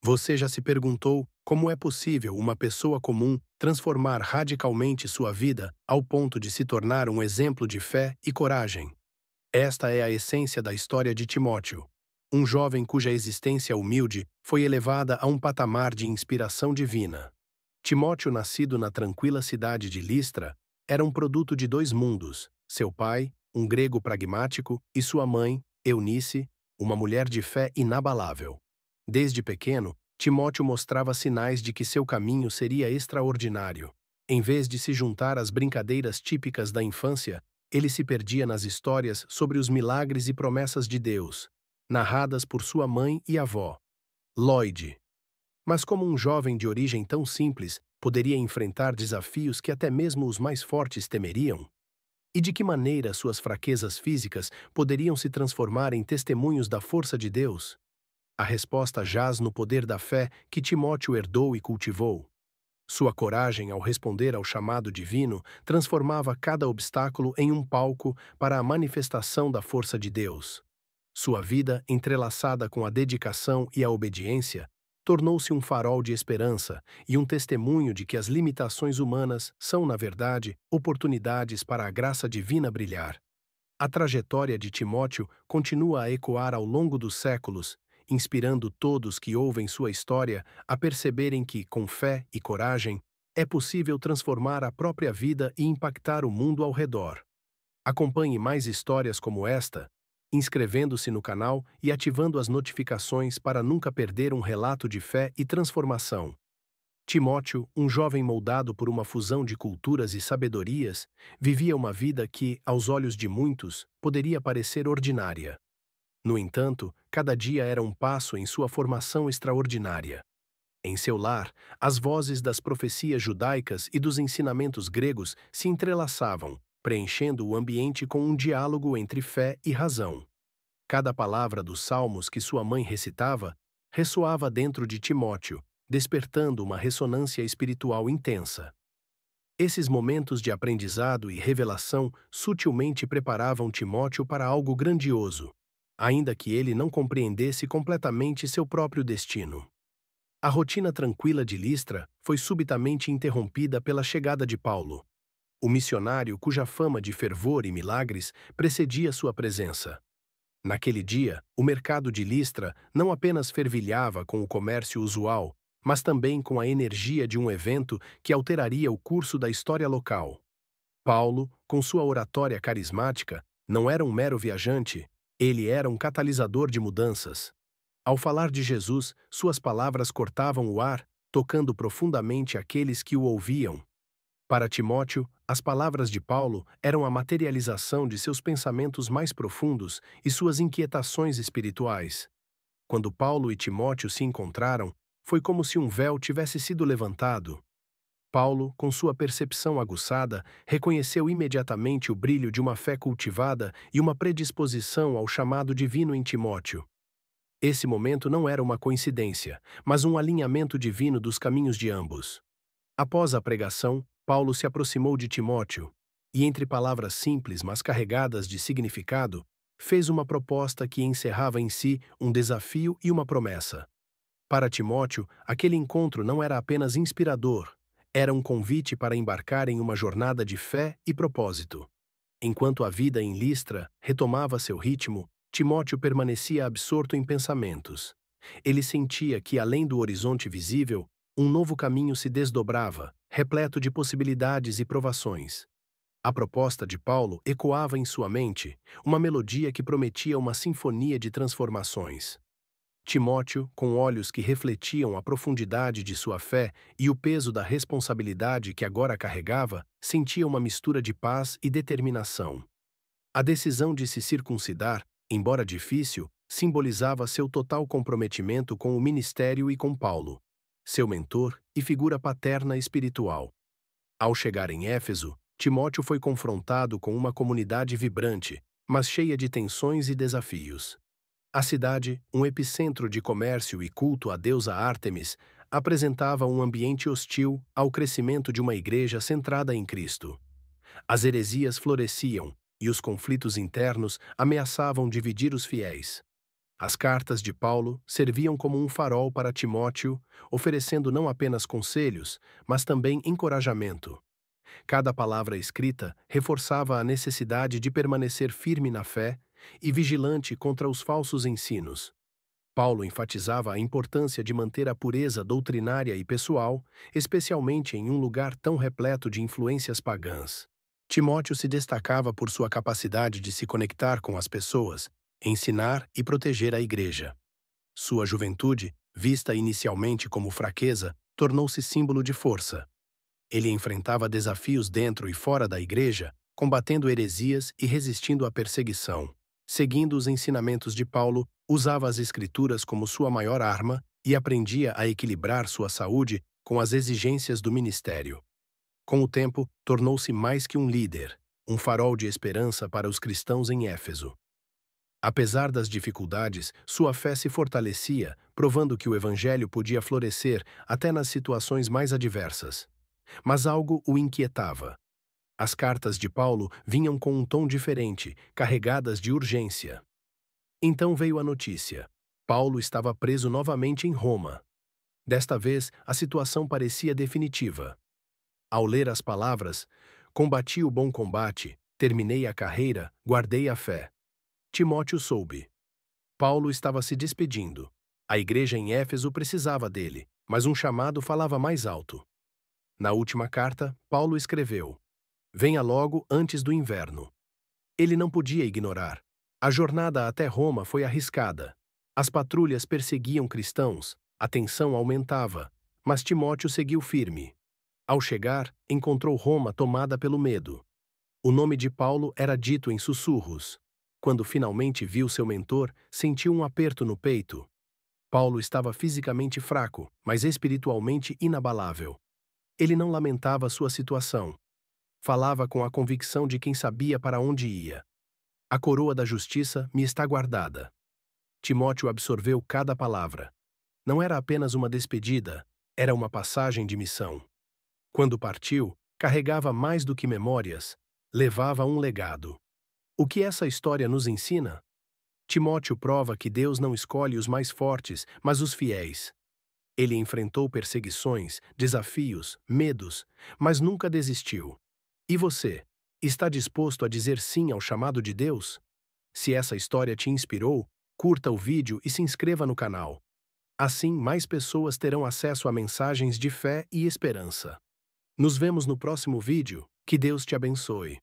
Você já se perguntou como é possível uma pessoa comum transformar radicalmente sua vida ao ponto de se tornar um exemplo de fé e coragem? Esta é a essência da história de Timóteo, um jovem cuja existência humilde foi elevada a um patamar de inspiração divina. Timóteo, nascido na tranquila cidade de Listra, era um produto de dois mundos: seu pai, um grego pragmático, e sua mãe, Eunice, uma mulher de fé inabalável. Desde pequeno, Timóteo mostrava sinais de que seu caminho seria extraordinário. Em vez de se juntar às brincadeiras típicas da infância, ele se perdia nas histórias sobre os milagres e promessas de Deus, narradas por sua mãe e avó, Lloyd. Mas como um jovem de origem tão simples poderia enfrentar desafios que até mesmo os mais fortes temeriam? E de que maneira suas fraquezas físicas poderiam se transformar em testemunhos da força de Deus? A resposta jaz no poder da fé que Timóteo herdou e cultivou. Sua coragem ao responder ao chamado divino transformava cada obstáculo em um palco para a manifestação da força de Deus. Sua vida, entrelaçada com a dedicação e a obediência, tornou-se um farol de esperança e um testemunho de que as limitações humanas são, na verdade, oportunidades para a graça divina brilhar. A trajetória de Timóteo continua a ecoar ao longo dos séculos, inspirando todos que ouvem sua história a perceberem que, com fé e coragem, é possível transformar a própria vida e impactar o mundo ao redor. Acompanhe mais histórias como esta, inscrevendo-se no canal e ativando as notificações para nunca perder um relato de fé e transformação. Timóteo, um jovem moldado por uma fusão de culturas e sabedorias, vivia uma vida que, aos olhos de muitos, poderia parecer ordinária. No entanto, cada dia era um passo em sua formação extraordinária. Em seu lar, as vozes das profecias judaicas e dos ensinamentos gregos se entrelaçavam, preenchendo o ambiente com um diálogo entre fé e razão. Cada palavra dos salmos que sua mãe recitava ressoava dentro de Timóteo, despertando uma ressonância espiritual intensa. Esses momentos de aprendizado e revelação sutilmente preparavam Timóteo para algo grandioso, ainda que ele não compreendesse completamente seu próprio destino. A rotina tranquila de Listra foi subitamente interrompida pela chegada de Paulo, o missionário cuja fama de fervor e milagres precedia sua presença. Naquele dia, o mercado de Listra não apenas fervilhava com o comércio usual, mas também com a energia de um evento que alteraria o curso da história local. Paulo, com sua oratória carismática, não era um mero viajante, ele era um catalisador de mudanças. Ao falar de Jesus, suas palavras cortavam o ar, tocando profundamente aqueles que o ouviam. Para Timóteo, as palavras de Paulo eram a materialização de seus pensamentos mais profundos e suas inquietações espirituais. Quando Paulo e Timóteo se encontraram, foi como se um véu tivesse sido levantado. Paulo, com sua percepção aguçada, reconheceu imediatamente o brilho de uma fé cultivada e uma predisposição ao chamado divino em Timóteo. Esse momento não era uma coincidência, mas um alinhamento divino dos caminhos de ambos. Após a pregação, Paulo se aproximou de Timóteo e, entre palavras simples mas carregadas de significado, fez uma proposta que encerrava em si um desafio e uma promessa. Para Timóteo, aquele encontro não era apenas inspirador, era um convite para embarcar em uma jornada de fé e propósito. Enquanto a vida em Listra retomava seu ritmo, Timóteo permanecia absorto em pensamentos. Ele sentia que, além do horizonte visível, um novo caminho se desdobrava, repleto de possibilidades e provações. A proposta de Paulo ecoava em sua mente, uma melodia que prometia uma sinfonia de transformações. Timóteo, com olhos que refletiam a profundidade de sua fé e o peso da responsabilidade que agora carregava, sentia uma mistura de paz e determinação. A decisão de se circuncidar, embora difícil, simbolizava seu total comprometimento com o ministério e com Paulo, seu mentor e figura paterna espiritual. Ao chegar em Éfeso, Timóteo foi confrontado com uma comunidade vibrante, mas cheia de tensões e desafios. A cidade, um epicentro de comércio e culto à deusa Ártemis, apresentava um ambiente hostil ao crescimento de uma igreja centrada em Cristo. As heresias floresciam e os conflitos internos ameaçavam dividir os fiéis. As cartas de Paulo serviam como um farol para Timóteo, oferecendo não apenas conselhos, mas também encorajamento. Cada palavra escrita reforçava a necessidade de permanecer firme na fé e vigilante contra os falsos ensinos. Paulo enfatizava a importância de manter a pureza doutrinária e pessoal, especialmente em um lugar tão repleto de influências pagãs. Timóteo se destacava por sua capacidade de se conectar com as pessoas, ensinar e proteger a igreja. Sua juventude, vista inicialmente como fraqueza, tornou-se símbolo de força. Ele enfrentava desafios dentro e fora da igreja, combatendo heresias e resistindo à perseguição. Seguindo os ensinamentos de Paulo, usava as Escrituras como sua maior arma e aprendia a equilibrar sua saúde com as exigências do ministério. Com o tempo, tornou-se mais que um líder, um farol de esperança para os cristãos em Éfeso. Apesar das dificuldades, sua fé se fortalecia, provando que o evangelho podia florescer até nas situações mais adversas. Mas algo o inquietava. As cartas de Paulo vinham com um tom diferente, carregadas de urgência. Então veio a notícia. Paulo estava preso novamente em Roma. Desta vez, a situação parecia definitiva. Ao ler as palavras, combati o bom combate, terminei a carreira, guardei a fé. Timóteo soube. Paulo estava se despedindo. A igreja em Éfeso precisava dele, mas um chamado falava mais alto. Na última carta, Paulo escreveu: "Venha logo antes do inverno." Ele não podia ignorar. A jornada até Roma foi arriscada. As patrulhas perseguiam cristãos, a tensão aumentava, mas Timóteo seguiu firme. Ao chegar, encontrou Roma tomada pelo medo. O nome de Paulo era dito em sussurros. Quando finalmente viu seu mentor, sentiu um aperto no peito. Paulo estava fisicamente fraco, mas espiritualmente inabalável. Ele não lamentava sua situação. Falava com a convicção de quem sabia para onde ia. A coroa da justiça me está guardada. Timóteo absorveu cada palavra. Não era apenas uma despedida, era uma passagem de missão. Quando partiu, carregava mais do que memórias, levava um legado. O que essa história nos ensina? Timóteo prova que Deus não escolhe os mais fortes, mas os fiéis. Ele enfrentou perseguições, desafios, medos, mas nunca desistiu. E você, está disposto a dizer sim ao chamado de Deus? Se essa história te inspirou, curta o vídeo e se inscreva no canal. Assim, mais pessoas terão acesso a mensagens de fé e esperança. Nos vemos no próximo vídeo. Que Deus te abençoe.